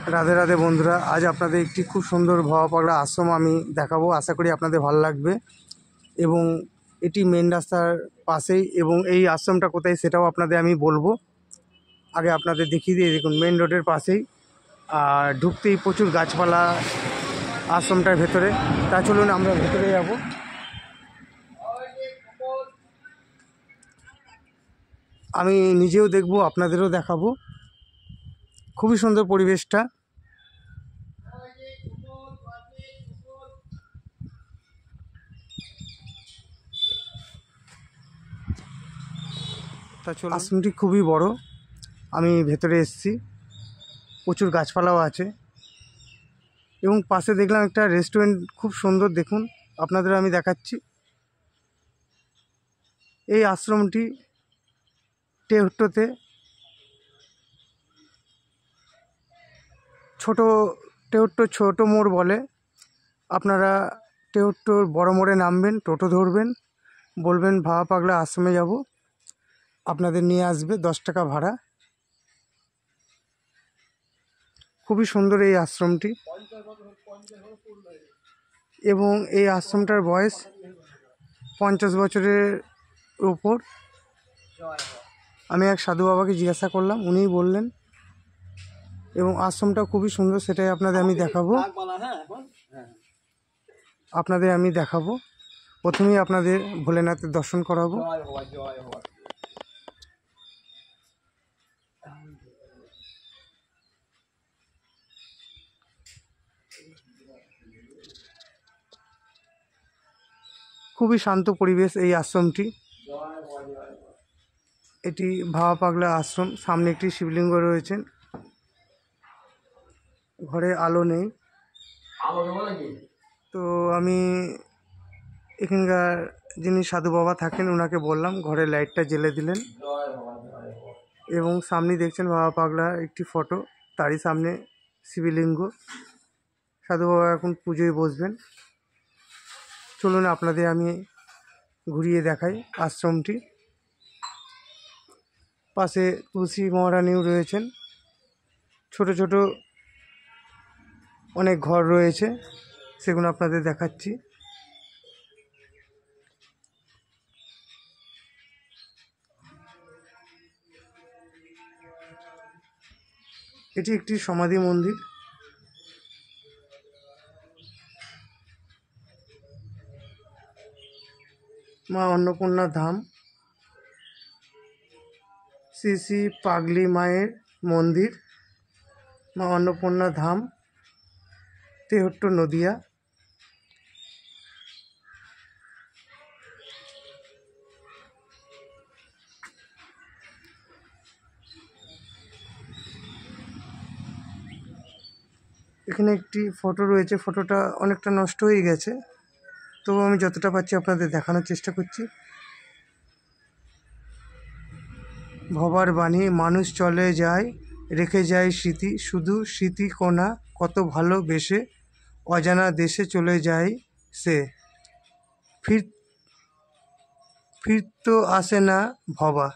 রাধে রাধে বন্ধুরা, আজ আপনাদের একটি খুব সুন্দর ভাবা পাগলা আশ্রম আমি দেখাবো। আশা করি আপনাদের ভালো লাগবে। এবং এটি মেন রাস্তার পাশেই, এবং এই আশ্রমটা কোথায় সেটাও আপনাদের আমি বলবো। আগে আপনাদের দেখিয়ে দিয়ে, দেখুন মেন রোডের পাশেই, আর ঢুকতেই প্রচুর গাছপালা আশ্রমটার ভেতরে। তা চলুন আমরা ভেতরে যাব। আমি নিজেও দেখব, আপনাদেরও দেখাবো। খুবই সুন্দর পরিবেশটা। তা চলুন। আশ্রমটি খুবই বড়, আমি ভেতরে এসেছি, প্রচুর গাছপালাও আছে। এবং পাশে দেখলাম একটা রেস্টুরেন্ট, খুব সুন্দর, দেখুন আপনাদের আমি দেখাচ্ছি। এই আশ্রমটি টেহট্টতে ছোট মোড় বলে। আপনারা টেহট্টর বড় মোড়ে নামবেন, টোটো ধরবেন, বলবেন ভাবা পাগলা আশ্রমে যাব, আপনাদের নিয়ে আসবে, 10 টাকা ভাড়া। খুবই সুন্দর এই আশ্রমটি, এবং এই আশ্রমটার বয়স 50 বছরের উপর। আমি এক সাধু বাবাকে জিজ্ঞাসা করলাম, উনিই বললেন। এবং আশ্রমটা খুবই সুন্দর, সেটাই আপনাদের আমি দেখাবো। প্রথমেই আপনাদের ভোলেনাথের দর্শন করাবো। খুবই শান্ত পরিবেশ এই আশ্রমটি। এটি ভাবা পাগলা আশ্রম। সামনে একটি শিবলিঙ্গ রয়েছেন, ঘরে আলো নেই। তো আমি এখানকার যিনি সাধু বাবা থাকেন ওনাকে বললাম, ঘরে লাইটটা জ্বেলে দিলেন। এবং সামনে দেখছেন বাবা পাগলার একটি ফটো, তারই সামনে শিবলিঙ্গ। সাধু বাবা এখন পুজোয় বসবেন। চলুন আপনাদের আমি ঘুরিয়ে দেখাই আশ্রমটি। পাশে তুলসী মহারানীও রয়েছেন, ছোট ছোট অনেক ঘর রয়েছে, সেগুলো আপনাদের দেখাচ্ছি। এটি একটি সমাধি মন্দির। মা অন্নপূর্ণা ধাম, শ্রী শ্রী পাগলি মায়ের মন্দির, মা অন্নপূর্ণা ধাম, তেহট্ট, নদিয়া। এখানে একটি ফটো রয়েছে, ফটোটা অনেকটা নষ্ট হয়ে গেছে, তো আমি যতটা পারছি আপনাদের দেখানোর চেষ্টা করছি। ভবার বাণী, মানুষ চলে যায়, রেখে যায় স্মৃতি, শুধু স্মৃতি কোনা, কত ভালোবেসে অজানা দেশে চলে যায় সে, ফির তো আসে না ভবা।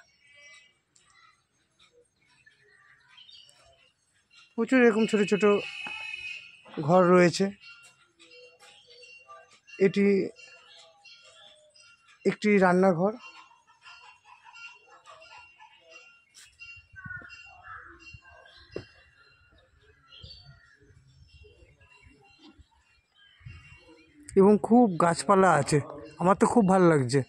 প্রচুর এরকম ছোট ছোট ঘর রয়েছে। এটি একটি রান্নাঘর। এবং খুব গাছপালা আছে, আমার তো খুব ভালো লাগছে।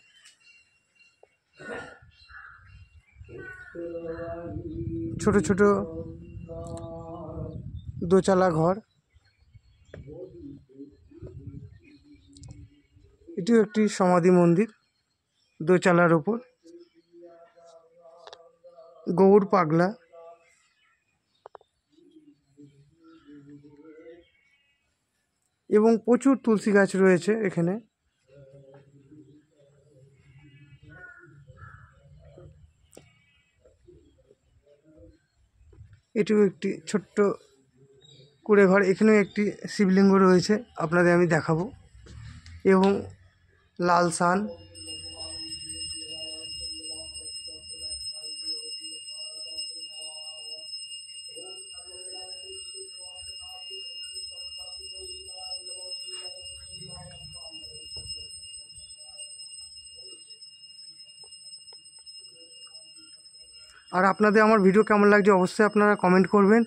ছোট ছোট দোচালা ঘর। এটিও একটি সমাধি মন্দির, দোচালার ওপর। গৌর পাগলা। এবং প্রচুর তুলসী গাছ রয়েছে এখানে। এটিও একটি ছোট্ট কুড়ে ঘর। এখানেও একটি শিবলিঙ্গ রয়েছে, আপনাদের আমি দেখাবো। এবং লাল সান। আর আপনাদের আমার ভিডিও কেমন লাগছে অবশ্যই আপনারা কমেন্ট করবেন।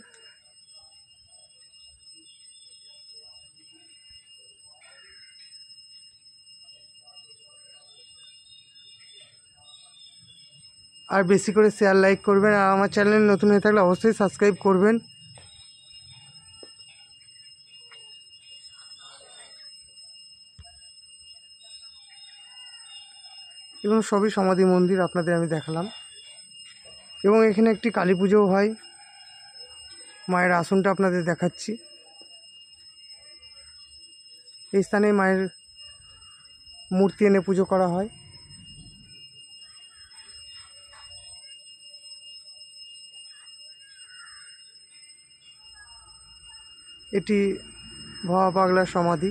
আর বেশি করে শেয়ার লাইক করবেন, আর আমার চ্যানেল নতুন হয়ে থাকলে অবশ্যই সাবস্ক্রাইব করবেন। এবং সবই সমাধি মন্দির আপনাদের আমি দেখালাম। এবং এখানে একটি কালী পুজোও হয়, মায়ের আসনটা আপনাদের দেখাচ্ছি। এই স্থানে মায়ের মূর্তি এনে পুজো করা হয়। এটি ভবা পাগলার সমাধি।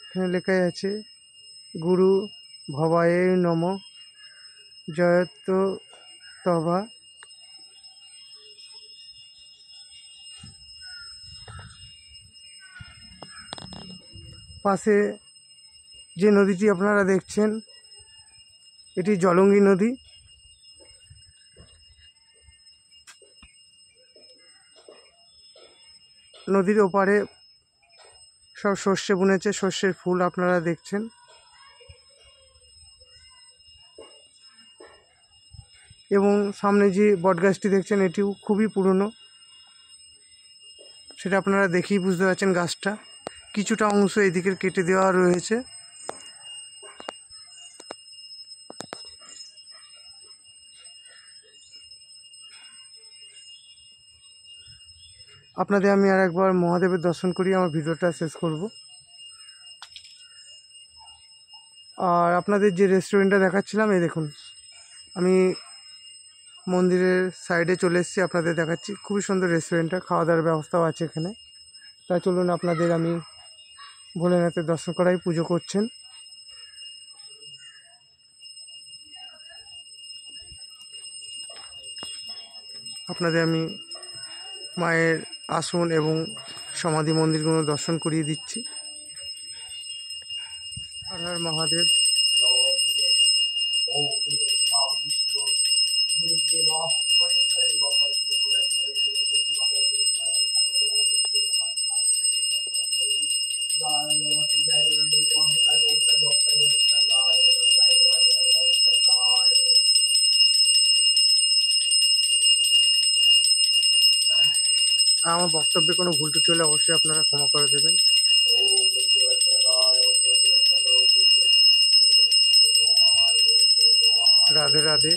এখানে লেখাই আছে গুরু ভবায়ে নমঃ জয়ত্ব তবা। পাশে যে নদীটি আপনারা দেখছেন এটি জলঙ্গি নদী। নদীর ওপারে সব সর্ষে বুনেছে, সর্ষের ফুল আপনারা দেখছেন। এবং সামনে যে বটগাছটি দেখছেন এটিও খুবই পুরনো, সেটা আপনারা দেখেই বুঝতে পারছেন। গাছটা কিছুটা অংশ এদিকে কেটে দেওয়া রয়েছে। আপনাদের আমি আর একবার মহাদেবের দর্শন করি আমার ভিডিওটা শেষ করব। আর আপনাদের যে রেস্টুরেন্টটা দেখাচ্ছিলাম, এই দেখুন আমি মন্দিরের সাইডে চলে এসেছি, আপনাদের দেখাচ্ছি। খুবই সুন্দর রেস্টুরেন্টটা, খাওয়া দাওয়ার ব্যবস্থাও আছে এখানে। তাই চলুন আপনাদের আমি ভোলেনাথের দর্শন করাই। পুজো করছেন। আপনাদের আমি মায়ের আসন এবং সমাধি মন্দিরগুলো দর্শন করিয়ে দিচ্ছি। হর হর মহাদেব। আর আমার বক্তব্যে কোনো ভুল ত্রুটি হলে অবশ্যই আপনারা ক্ষমা করে দেবেন। রাধে রাধে।